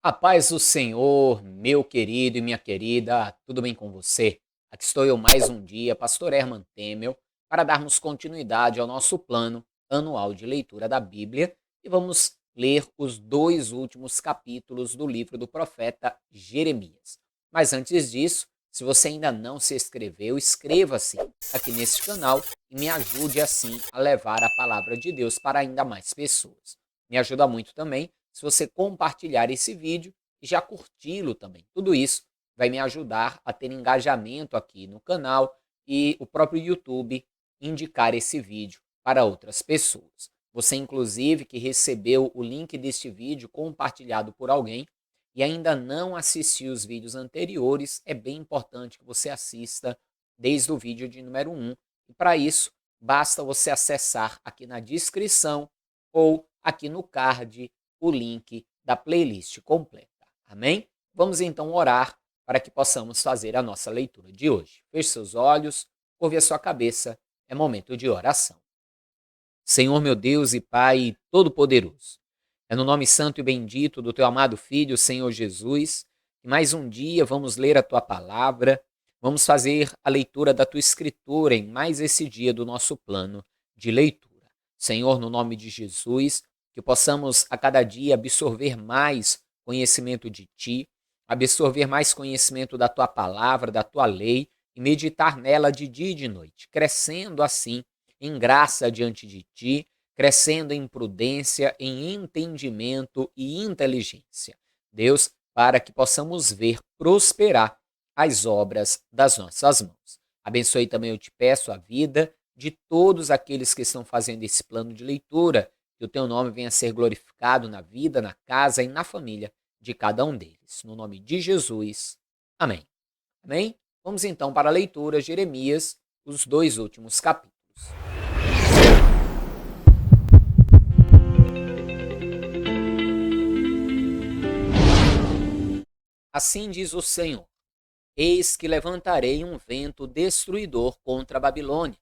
A paz do Senhor, meu querido e minha querida, tudo bem com você? Aqui estou eu mais um dia, Pastor Herman Temel, para darmos continuidade ao nosso plano anual de leitura da Bíblia e vamos ler os dois últimos capítulos do livro do profeta Jeremias. Mas antes disso, se você ainda não se inscreveu, inscreva-se aqui neste canal e me ajude assim a levar a palavra de Deus para ainda mais pessoas. Me ajuda muito também se você compartilhar esse vídeo e já curti-lo também. Tudo isso vai me ajudar a ter engajamento aqui no canal e o próprio YouTube indicar esse vídeo para outras pessoas. Você, inclusive, que recebeu o link deste vídeo compartilhado por alguém e ainda não assistiu os vídeos anteriores, é bem importante que você assista desde o vídeo de número 1. E para isso, basta você acessar aqui na descrição ou aqui no card o link da playlist completa. Amém? Vamos então orar para que possamos fazer a nossa leitura de hoje. Feche seus olhos, curve a sua cabeça, é momento de oração. Senhor meu Deus e Pai Todo-Poderoso, é no nome santo e bendito do Teu amado Filho, Senhor Jesus, que mais um dia vamos ler a Tua palavra, vamos fazer a leitura da Tua Escritura em mais esse dia do nosso plano de leitura. Senhor, no nome de Jesus, que possamos a cada dia absorver mais conhecimento de Ti, absorver mais conhecimento da Tua palavra, da Tua lei e meditar nela de dia e de noite, crescendo assim em graça diante de Ti, crescendo em prudência, em entendimento e inteligência. Deus, para que possamos ver prosperar as obras das nossas mãos. Abençoe também, eu te peço, a vida de todos aqueles que estão fazendo esse plano de leitura, que o teu nome venha a ser glorificado na vida, na casa e na família de cada um deles. No nome de Jesus. Amém. Amém? Vamos então para a leitura, Jeremias, os dois últimos capítulos. Assim diz o Senhor: eis que levantarei um vento destruidor contra a Babilônia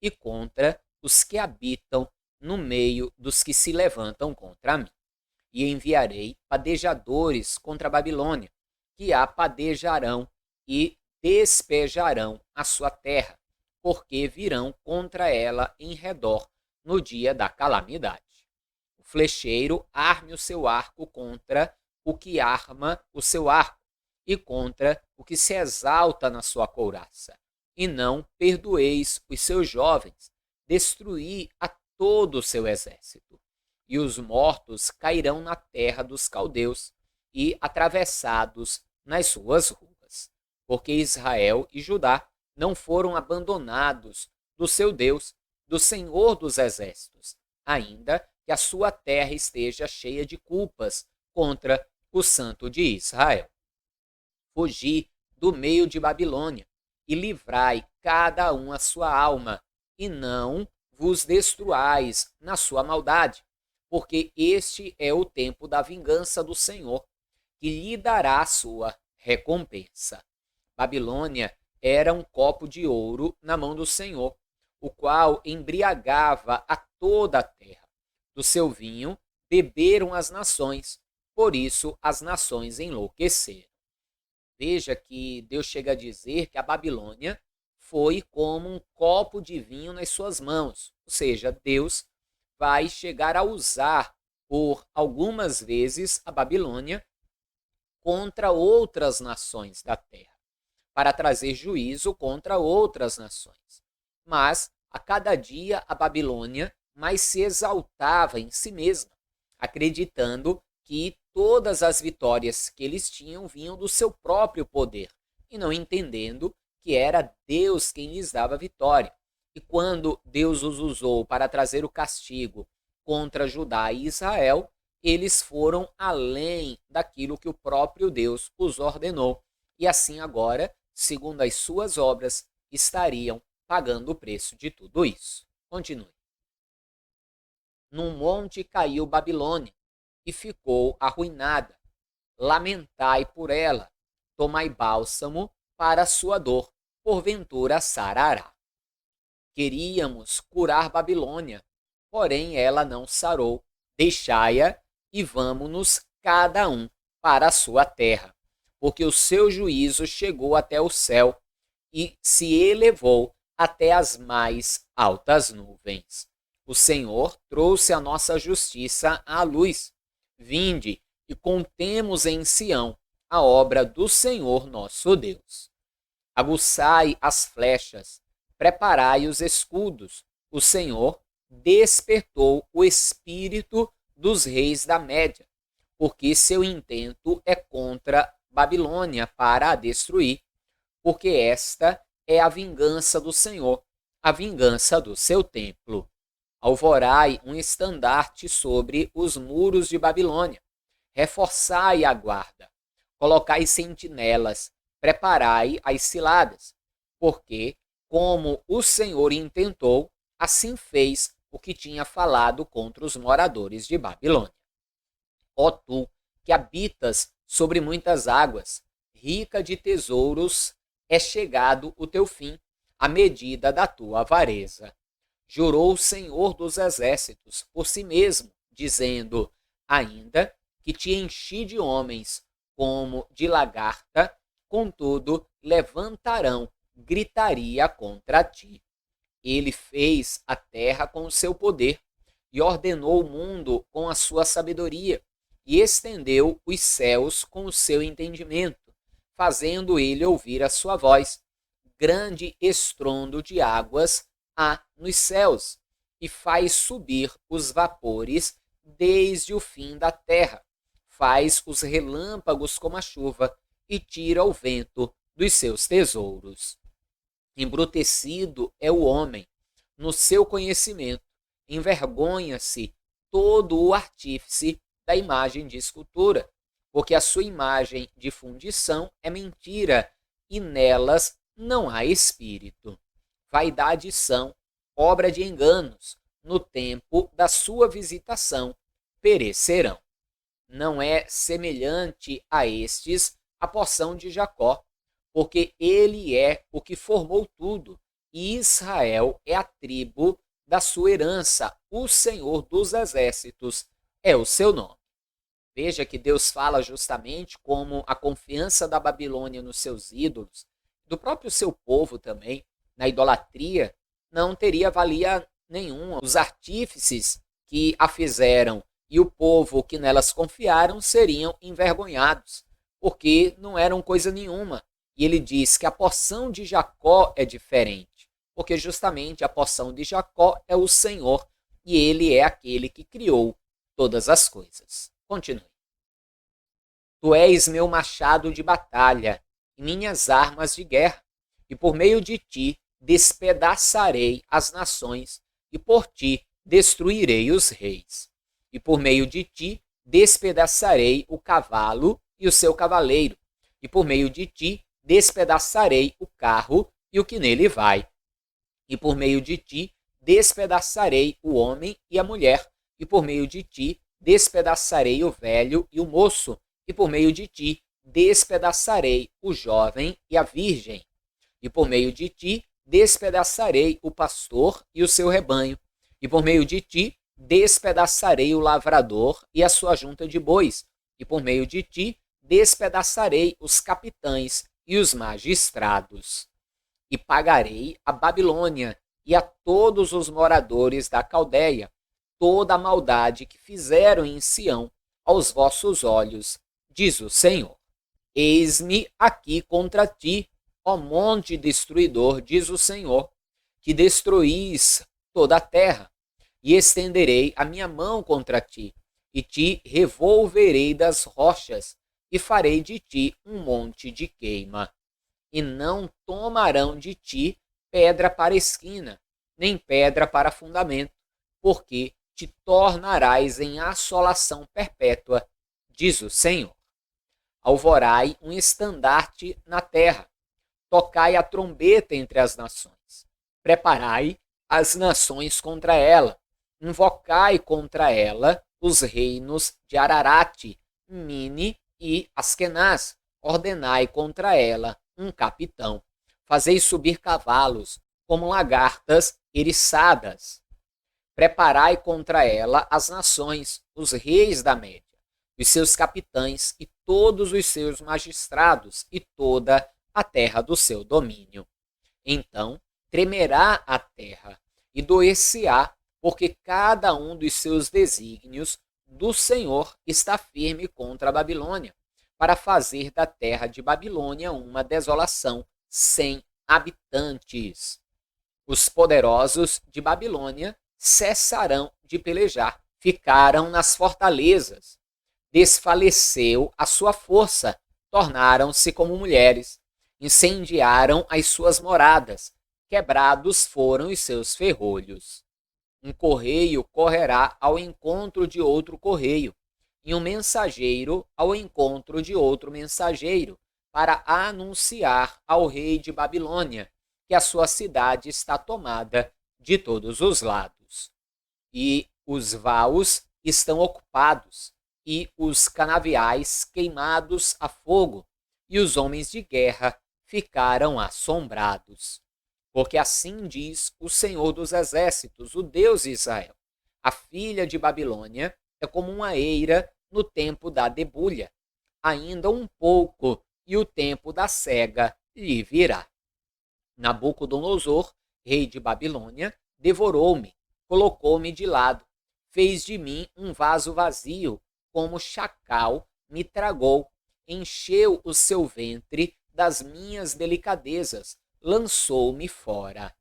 e contra os que habitam no meio dos que se levantam contra mim. E enviarei padejadores contra a Babilônia, que a padejarão e despejarão a sua terra, porque virão contra ela em redor no dia da calamidade. O flecheiro arme o seu arco contra o que arma o seu arco, e contra o que se exalta na sua couraça. E não perdoeis os seus jovens, destruí a todo o seu exército. E os mortos cairão na terra dos caldeus, e atravessados nas suas ruas. Porque Israel e Judá não foram abandonados do seu Deus, do Senhor dos exércitos, ainda que a sua terra esteja cheia de culpas contra o Santo de Israel. Fugi do meio de Babilônia, e livrai cada um a sua alma, e não vos destruais na sua maldade, porque este é o tempo da vingança do Senhor, que lhe dará a sua recompensa. Babilônia era um copo de ouro na mão do Senhor, o qual embriagava a toda a terra. Do seu vinho beberam as nações, por isso as nações enlouqueceram. Veja que Deus chega a dizer que a Babilônia foi como um copo de vinho nas suas mãos. Ou seja, Deus vai chegar a usar por algumas vezes a Babilônia contra outras nações da terra, para trazer juízo contra outras nações. Mas, a cada dia, a Babilônia mais se exaltava em si mesma, acreditando que todas as vitórias que eles tinham vinham do seu próprio poder, e não entendendo que era Deus quem lhes dava vitória. E quando Deus os usou para trazer o castigo contra Judá e Israel, eles foram além daquilo que o próprio Deus os ordenou. E assim agora, segundo as suas obras, estariam pagando o preço de tudo isso. Continue. Num monte caiu Babilônia, e ficou arruinada. Lamentai por ela, tomai bálsamo para a sua dor, porventura sarará. Queríamos curar Babilônia, porém ela não sarou. Deixai-a e vamo-nos cada um para a sua terra, porque o seu juízo chegou até o céu e se elevou até as mais altas nuvens. O Senhor trouxe a nossa justiça à luz. Vinde e contemos em Sião a obra do Senhor nosso Deus. Aguçai as flechas, preparai os escudos. O Senhor despertou o espírito dos reis da Média, porque seu intento é contra Babilônia para a destruir, porque esta é a vingança do Senhor, a vingança do seu templo. Alvorai um estandarte sobre os muros de Babilônia, reforçai a guarda, colocai sentinelas, preparai as ciladas, porque, como o Senhor intentou, assim fez o que tinha falado contra os moradores de Babilônia. Ó tu, que habitas sobre muitas águas, rica de tesouros, é chegado o teu fim, à medida da tua avareza. Jurou o Senhor dos exércitos por si mesmo, dizendo: ainda que te enchi de homens como de lagarta, contudo levantarão gritaria contra ti. Ele fez a terra com o seu poder e ordenou o mundo com a sua sabedoria e estendeu os céus com o seu entendimento, fazendo ele ouvir a sua voz. Grande estrondo de águas há nos céus e faz subir os vapores desde o fim da terra. Faz os relâmpagos como a chuva e tira o vento dos seus tesouros. Embrutecido é o homem no seu conhecimento, envergonha-se todo o artífice da imagem de escultura, porque a sua imagem de fundição é mentira e nelas não há espírito. Vaidade são, obra de enganos, no tempo da sua visitação perecerão. Não é semelhante a estes a porção de Jacó, porque ele é o que formou tudo, e Israel é a tribo da sua herança, o Senhor dos exércitos é o seu nome. Veja que Deus fala justamente como a confiança da Babilônia nos seus ídolos, do próprio seu povo também, na idolatria, não teria valia nenhuma. Os artífices que a fizeram e o povo que nelas confiaram seriam envergonhados, porque não eram coisa nenhuma. E ele diz que a porção de Jacó é diferente, porque justamente a porção de Jacó é o Senhor, e ele é aquele que criou todas as coisas. Continue. Tu és meu machado de batalha e minhas armas de guerra, e por meio de ti despedaçarei as nações, e por ti destruirei os reis. E por meio de ti despedaçarei o cavalo e o seu cavaleiro, e por meio de ti despedaçarei o carro e o que nele vai. E por meio de ti despedaçarei o homem e a mulher, e por meio de ti despedaçarei o velho e o moço, e por meio de ti despedaçarei o jovem e a virgem. E por meio de ti despedaçarei o pastor e o seu rebanho. E por meio de ti despedaçarei o lavrador e a sua junta de bois. E por meio de ti despedaçarei os capitães e os magistrados. E pagarei a Babilônia e a todos os moradores da Caldeia toda a maldade que fizeram em Sião aos vossos olhos, diz o Senhor. Eis-me aqui contra ti, ó monte destruidor, diz o Senhor, que destruís toda a terra, e estenderei a minha mão contra ti, e te revolverei das rochas, e farei de ti um monte de queima. E não tomarão de ti pedra para esquina, nem pedra para fundamento, porque te tornarás em assolação perpétua, diz o Senhor. Alvorai um estandarte na terra, tocai a trombeta entre as nações, preparai as nações contra ela, invocai contra ela os reinos de Ararate, Mine e Askenaz, ordenai contra ela um capitão, fazei subir cavalos como lagartas eriçadas, preparai contra ela as nações, os reis da Média, os seus capitães e todos os seus magistrados e toda a terra do seu domínio. Então tremerá a terra e doer-se-á, porque cada um dos seus desígnios do Senhor está firme contra a Babilônia, para fazer da terra de Babilônia uma desolação sem habitantes. Os poderosos de Babilônia cessarão de pelejar, ficaram nas fortalezas. Desfaleceu a sua força, tornaram-se como mulheres, incendiaram as suas moradas, quebrados foram os seus ferrolhos. Um correio correrá ao encontro de outro correio, e um mensageiro ao encontro de outro mensageiro, para anunciar ao rei de Babilônia que a sua cidade está tomada de todos os lados. E os vaus estão ocupados, e os canaviais queimados a fogo, e os homens de guerra ficaram assombrados. Porque assim diz o Senhor dos Exércitos, o Deus de Israel: a filha de Babilônia é como uma eira no tempo da debulha. Ainda um pouco, e o tempo da cega lhe virá. Nabucodonosor, rei de Babilônia, devorou-me, colocou-me de lado, fez de mim um vaso vazio, como chacal me tragou, encheu o seu ventre das minhas delicadezas, lançou-me fora.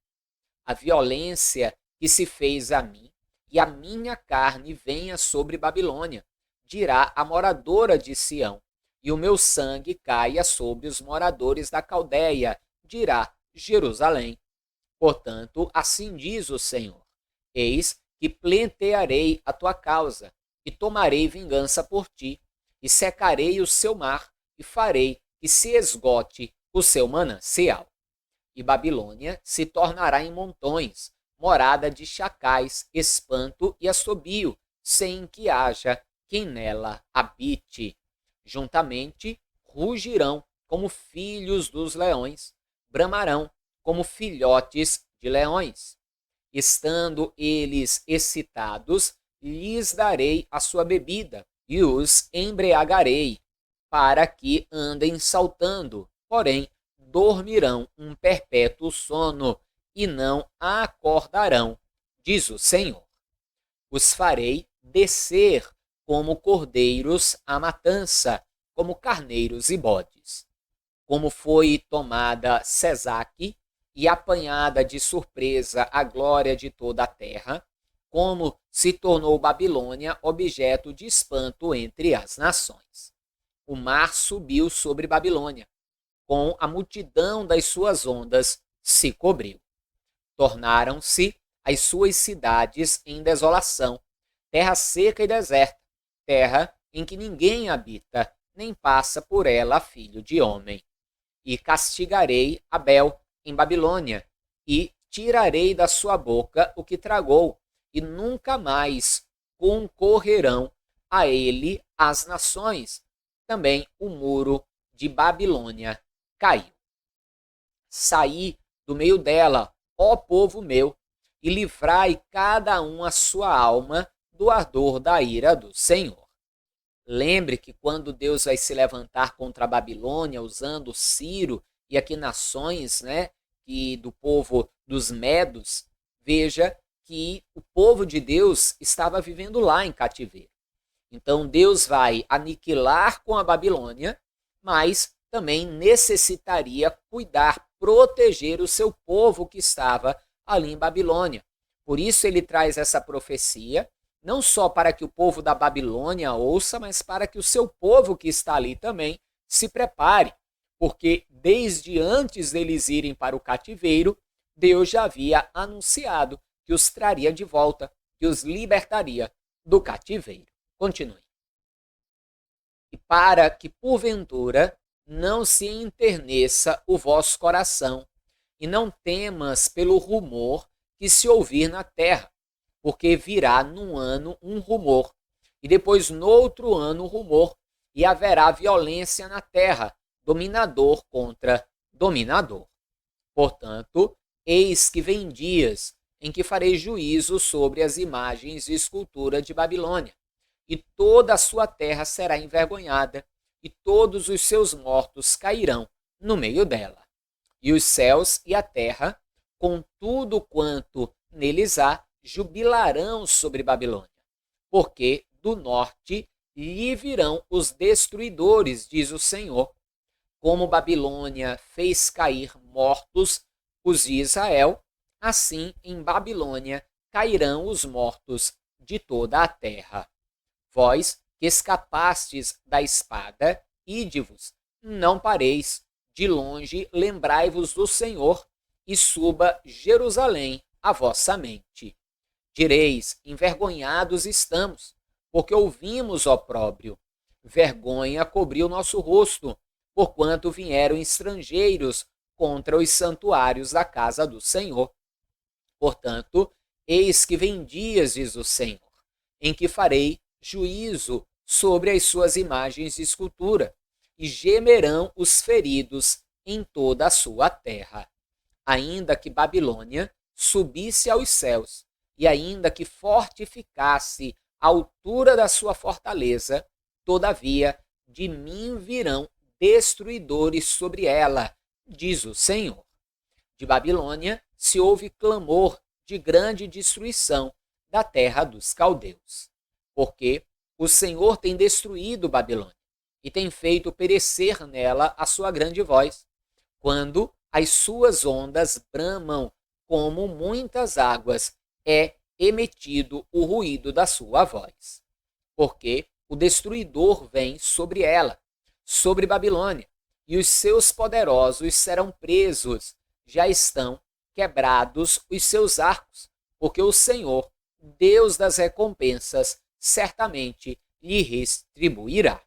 A violência que se fez a mim, e a minha carne venha sobre Babilônia, dirá a moradora de Sião, e o meu sangue caia sobre os moradores da Caldeia, dirá Jerusalém. Portanto, assim diz o Senhor: eis que pleitearei a tua causa, e tomarei vingança por ti, e secarei o seu mar, e farei que se esgote o seu manancial. E Babilônia se tornará em montões, morada de chacais, espanto e assobio, sem que haja quem nela habite. Juntamente rugirão como filhos dos leões, bramarão como filhotes de leões. Estando eles excitados, lhes darei a sua bebida, e os embriagarei, para que andem saltando, porém dormirão um perpétuo sono, e não acordarão, diz o Senhor. Os farei descer como cordeiros à matança, como carneiros e bodes. Como foi tomada Sesaque e apanhada de surpresa a glória de toda a terra, como se tornou Babilônia objeto de espanto entre as nações. O mar subiu sobre Babilônia, com a multidão das suas ondas se cobriu. Tornaram-se as suas cidades em desolação, terra seca e deserta, terra em que ninguém habita, nem passa por ela filho de homem. E castigarei Abel em Babilônia, e tirarei da sua boca o que tragou, e nunca mais concorrerão a ele as nações. Também o muro de Babilônia caiu. Saí do meio dela, ó povo meu, e livrai cada um a sua alma do ardor da ira do Senhor. Lembre que quando Deus vai se levantar contra a Babilônia, usando Ciro e aqui nações, e do povo dos Medos, veja que o povo de Deus estava vivendo lá em cativeiro. Então Deus vai aniquilar com a Babilônia, mas também necessitaria cuidar, proteger o seu povo que estava ali em Babilônia. Por isso ele traz essa profecia, não só para que o povo da Babilônia ouça, mas para que o seu povo que está ali também se prepare, porque desde antes deles irem para o cativeiro, Deus já havia anunciado que os traria de volta, que os libertaria do cativeiro. Continue. E para que, porventura, não se enterneça o vosso coração, e não temas pelo rumor que se ouvir na terra, porque virá num ano um rumor, e depois no outro ano rumor, e haverá violência na terra, dominador contra dominador. Portanto, eis que vem dias em que farei juízo sobre as imagens e escultura de Babilônia, e toda a sua terra será envergonhada, e todos os seus mortos cairão no meio dela. E os céus e a terra, com tudo quanto neles há, jubilarão sobre Babilônia, porque do norte lhe virão os destruidores, diz o Senhor. Como Babilônia fez cair mortos os de Israel, assim em Babilônia cairão os mortos de toda a terra. Vós que escapastes da espada, ide-vos, não pareis, de longe lembrai-vos do Senhor, e suba Jerusalém a vossa mente. Direis, envergonhados estamos, porque ouvimos opróbrio. Vergonha cobriu nosso rosto, porquanto vieram estrangeiros contra os santuários da casa do Senhor. Portanto, eis que vem dias, diz o Senhor, em que farei juízo sobre as suas imagens de escultura, e gemerão os feridos em toda a sua terra. Ainda que Babilônia subisse aos céus, e ainda que fortificasse a altura da sua fortaleza, todavia de mim virão destruidores sobre ela, diz o Senhor. De Babilônia se ouve clamor de grande destruição da terra dos caldeus, porque o Senhor tem destruído Babilônia e tem feito perecer nela a sua grande voz, quando as suas ondas bramam como muitas águas, é emitido o ruído da sua voz. Porque o destruidor vem sobre ela, sobre Babilônia, e os seus poderosos serão presos, já estão quebrados os seus arcos, porque o Senhor, Deus das recompensas, certamente lhe retribuirá.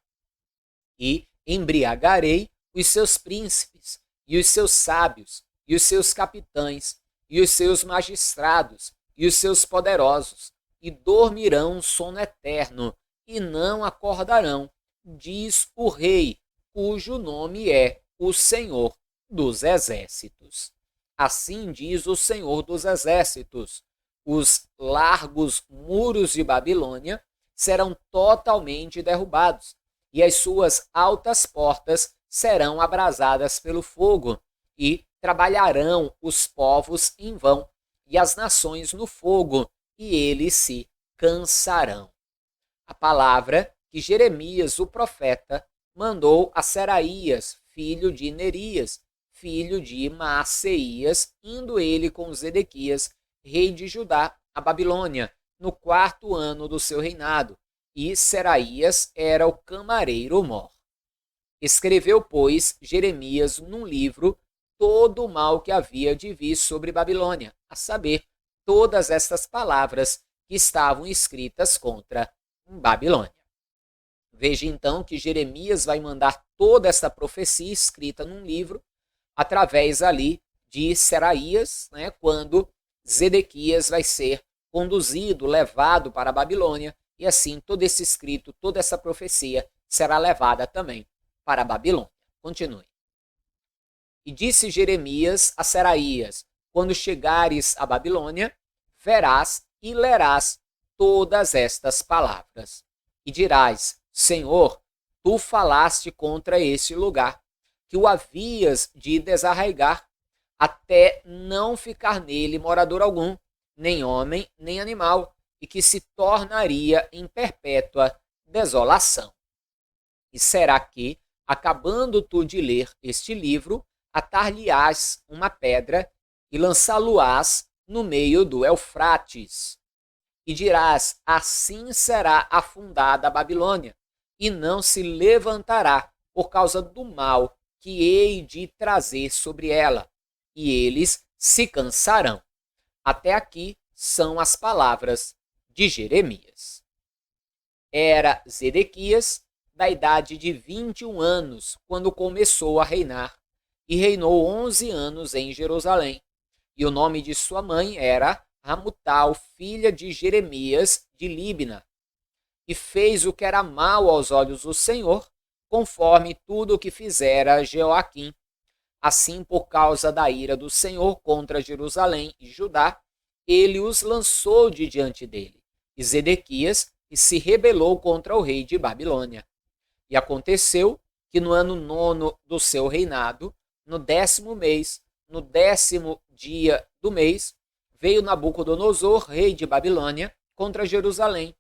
E embriagarei os seus príncipes, e os seus sábios, e os seus capitães, e os seus magistrados, e os seus poderosos, e dormirão um sono eterno, e não acordarão, diz o Rei, cujo nome é o Senhor dos Exércitos. Assim diz o Senhor dos Exércitos: os largos muros de Babilônia serão totalmente derrubados, e as suas altas portas serão abrasadas pelo fogo, e trabalharão os povos em vão, e as nações no fogo, e eles se cansarão. A palavra que Jeremias, o profeta, mandou a Seraías, filho de Nerias, filho de Maaseias, indo ele com Zedequias, rei de Judá, a Babilônia, no 4º ano do seu reinado, e Seraías era o camareiro-mor. Escreveu, pois, Jeremias num livro todo o mal que havia de vir sobre Babilônia, a saber, todas estas palavras que estavam escritas contra Babilônia. Veja então que Jeremias vai mandar toda essa profecia escrita num livro, através ali de Seraías, quando Zedequias vai ser conduzido, levado para a Babilônia, e assim todo esse escrito, toda essa profecia será levada também para a Babilônia. Continue. E disse Jeremias a Seraías: quando chegares à Babilônia, verás e lerás todas estas palavras. E dirás: Senhor, tu falaste contra este lugar, que o havias de desarraigar, até não ficar nele morador algum, nem homem, nem animal, e que se tornaria em perpétua desolação. E será que, acabando tu de ler este livro, atar-lhe-ás uma pedra e lançá-lo-ás no meio do Eufrates. E dirás: assim será afundada a Babilônia, e não se levantará por causa do mal que hei de trazer sobre ela, e eles se cansarão. Até aqui são as palavras de Jeremias. Era Zedequias da idade de 21 anos, quando começou a reinar, e reinou 11 anos em Jerusalém. E o nome de sua mãe era Hamutal, filha de Jeremias de Líbna. E fez o que era mal aos olhos do Senhor, conforme tudo o que fizera Jeoaquim. Assim, por causa da ira do Senhor contra Jerusalém e Judá, ele os lançou de diante dele, e Zedequias se rebelou contra o rei de Babilônia. E aconteceu que no ano 9º do seu reinado, no 10º mês, no 10º dia do mês, veio Nabucodonosor, rei de Babilônia, contra Jerusalém,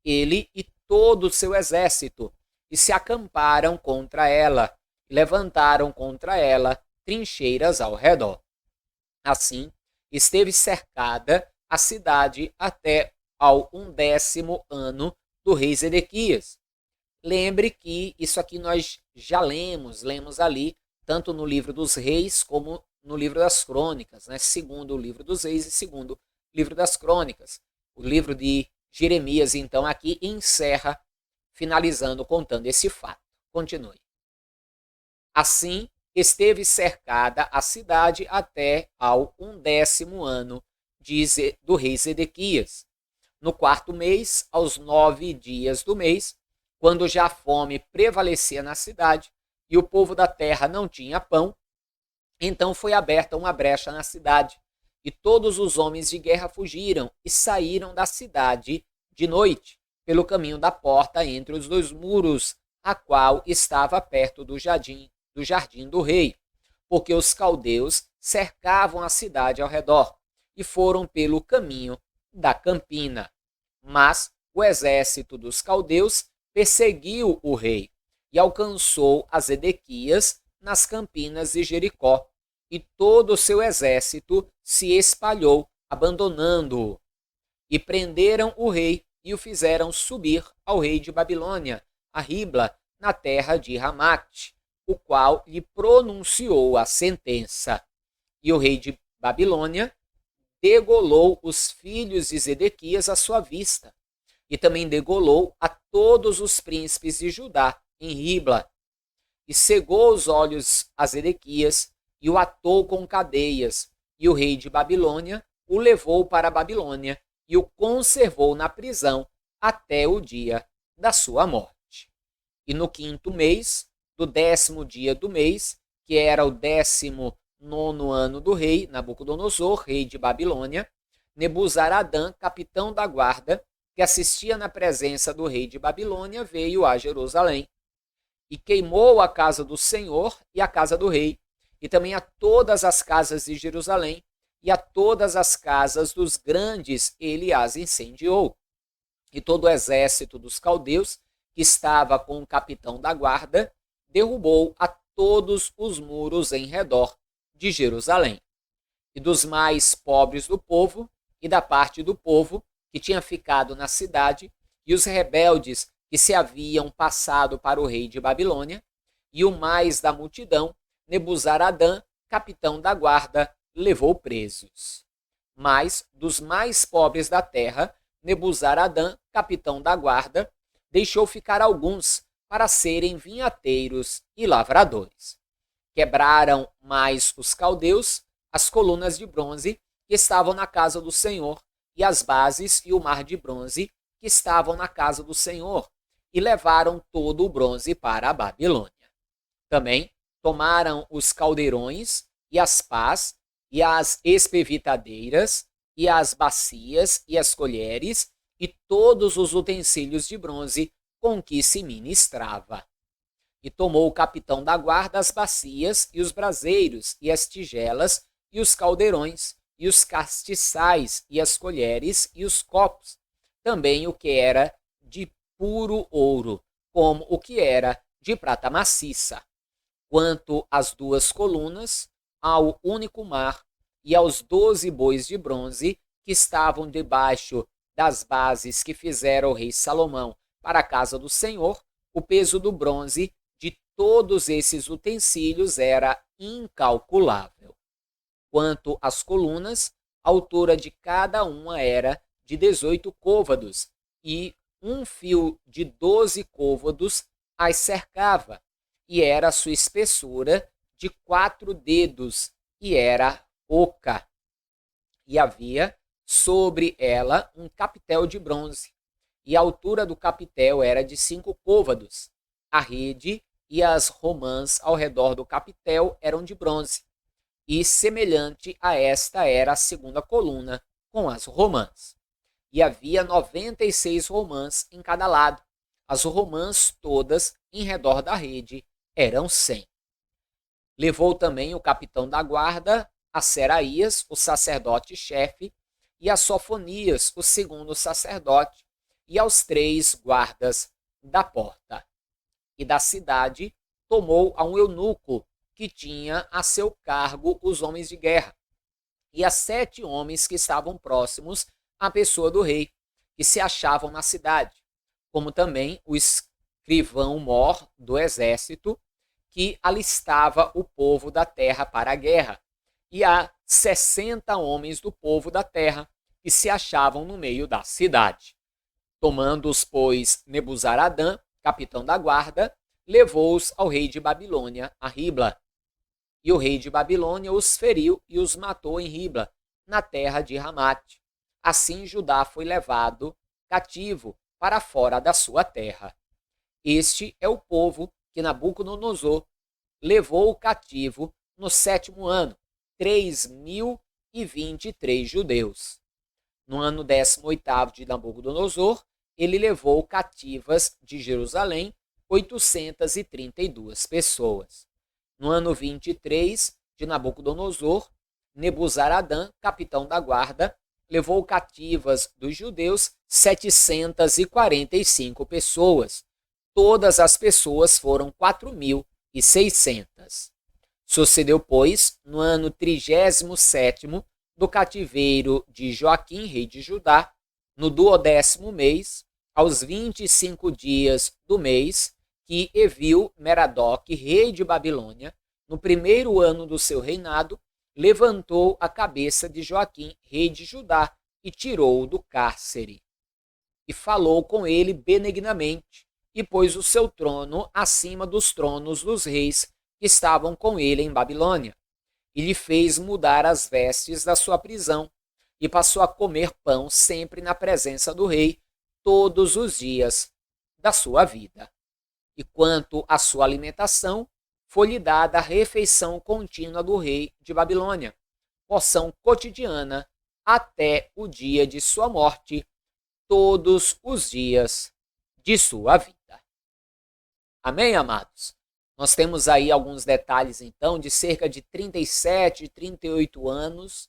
ele e todo o seu exército, e se acamparam contra ela, e levantaram contra ela trincheiras ao redor. Assim, esteve cercada a cidade até ao 11º ano do rei Zedequias. Lembre que isso aqui nós já lemos ali, tanto no livro dos reis como no livro das crônicas, né? Segundo o livro dos reis e segundo o livro das crônicas. O livro de Jeremias, então, aqui encerra, finalizando, contando esse fato. Continue. Assim, esteve cercada a cidade até ao 11º ano do rei Zedequias. No 4º mês, aos 9 dias do mês, quando já a fome prevalecia na cidade e o povo da terra não tinha pão, então foi aberta uma brecha na cidade, e todos os homens de guerra fugiram e saíram da cidade de noite, pelo caminho da porta entre os dois muros, a qual estava perto do jardim do rei, porque os caldeus cercavam a cidade ao redor, e foram pelo caminho da campina. Mas o exército dos caldeus perseguiu o rei e alcançou a Zedequias nas campinas de Jericó, e todo o seu exército se espalhou, abandonando-o. E prenderam o rei e o fizeram subir ao rei de Babilônia, a Ribla, na terra de Ramate, o qual lhe pronunciou a sentença. E o rei de Babilônia degolou os filhos de Zedequias à sua vista, e também degolou a todos os príncipes de Judá em Ribla, e cegou os olhos a Zedequias, e o atou com cadeias, e o rei de Babilônia o levou para a Babilônia, e o conservou na prisão até o dia da sua morte. E no 5º mês, do 10º dia do mês, que era o 19º ano do rei Nabucodonosor, rei de Babilônia, Nebuzaradã, capitão da guarda, que assistia na presença do rei de Babilônia, veio a Jerusalém e queimou a casa do Senhor e a casa do rei, e também a todas as casas de Jerusalém, e a todas as casas dos grandes ele as incendiou. E todo o exército dos caldeus, que estava com o capitão da guarda, derrubou a todos os muros em redor de Jerusalém. E dos mais pobres do povo, e da parte do povo que tinha ficado na cidade, e os rebeldes que se haviam passado para o rei de Babilônia, e o mais da multidão, Nebuzaradã, capitão da guarda, levou presos. Mas dos mais pobres da terra, Nebuzaradã, capitão da guarda, deixou ficar alguns para serem vinhateiros e lavradores. Quebraram mais os caldeus as colunas de bronze que estavam na casa do Senhor, e as bases e o mar de bronze que estavam na casa do Senhor, e levaram todo o bronze para a Babilônia. Também tomaram os caldeirões e as pás e as espevitadeiras e as bacias e as colheres e todos os utensílios de bronze com que se ministrava. E tomou o capitão da guarda as bacias e os braseiros e as tigelas e os caldeirões e os castiçais e as colheres e os copos, também o que era de puro ouro, como o que era de prata maciça. Quanto às 2 colunas, ao único mar e aos 12 bois de bronze que estavam debaixo das bases que fizera o rei Salomão para a casa do Senhor, o peso do bronze de todos esses utensílios era incalculável. Quanto às colunas, a altura de cada uma era de 18 côvados, e um fio de 12 côvados as cercava, e era a sua espessura de 4 dedos, e era oca. E havia sobre ela um capitel de bronze, e a altura do capitel era de 5 côvados. A rede e as romãs ao redor do capitel eram de bronze, e semelhante a esta era a 2ª coluna, com as romãs. E havia 96 romãs em cada lado, as romãs todas em redor da rede eram 100. Levou também o capitão da guarda, a Seraías, o sacerdote-chefe, e a Sofonias, o segundo sacerdote, e aos 3 guardas da porta. E da cidade tomou a um eunuco, que tinha a seu cargo os homens de guerra, e a 7 homens que estavam próximos à pessoa do rei, que se achavam na cidade, como também o escrivão-mor do exército, que alistava o povo da terra para a guerra, e há 60 homens do povo da terra que se achavam no meio da cidade. Tomando-os, pois, Nebuzaradã, capitão da guarda, levou-os ao rei de Babilônia, a Ribla. E o rei de Babilônia os feriu e os matou em Ribla, na terra de Ramate. Assim Judá foi levado cativo para fora da sua terra. Este é o povo que Nabucodonosor levou cativo no 7º ano, 3.023 judeus. No ano 18º de Nabucodonosor, ele levou cativas de Jerusalém 832 pessoas. No ano 23 de Nabucodonosor, Nebuzaradã, capitão da guarda, levou cativas dos judeus 745 pessoas. Todas as pessoas foram 4.600. Sucedeu, pois, no ano 37º do cativeiro de Joaquim, rei de Judá, no 12º mês, aos 25 dias do mês, que Evil-Merodach, rei de Babilônia, no 1º ano do seu reinado, levantou a cabeça de Joaquim, rei de Judá, e tirou-o do cárcere. E falou com ele benignamente, e pôs o seu trono acima dos tronos dos reis que estavam com ele em Babilônia, e lhe fez mudar as vestes da sua prisão, e passou a comer pão sempre na presença do rei, todos os dias da sua vida. E quanto à sua alimentação, foi-lhe dada a refeição contínua do rei de Babilônia, porção cotidiana, até o dia de sua morte, todos os dias de sua vida. Amém, amados? Nós temos aí alguns detalhes, então, de cerca de 37, 38 anos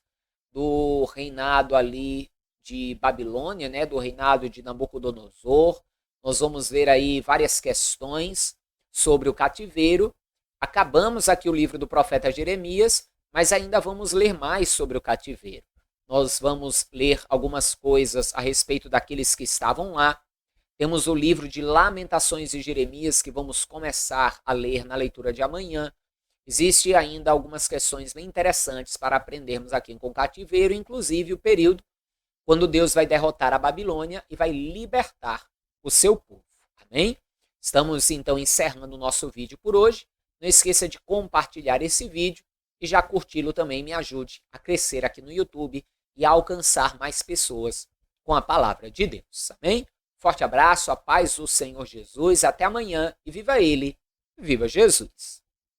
do reinado ali de Babilônia, né, do reinado de Nabucodonosor. Nós vamos ver aí várias questões sobre o cativeiro. Acabamos aqui o livro do profeta Jeremias, mas ainda vamos ler mais sobre o cativeiro. Nós vamos ler algumas coisas a respeito daqueles que estavam lá. Temos o livro de Lamentações de Jeremias, que vamos começar a ler na leitura de amanhã. Existem ainda algumas questões bem interessantes para aprendermos aqui com o cativeiro, inclusive o período quando Deus vai derrotar a Babilônia e vai libertar o seu povo. Amém? Estamos então encerrando o nosso vídeo por hoje. Não esqueça de compartilhar esse vídeo e já curti-lo também me ajude a crescer aqui no YouTube e a alcançar mais pessoas com a palavra de Deus. Amém? Forte abraço, a paz do Senhor Jesus, até amanhã e viva Ele, viva Jesus!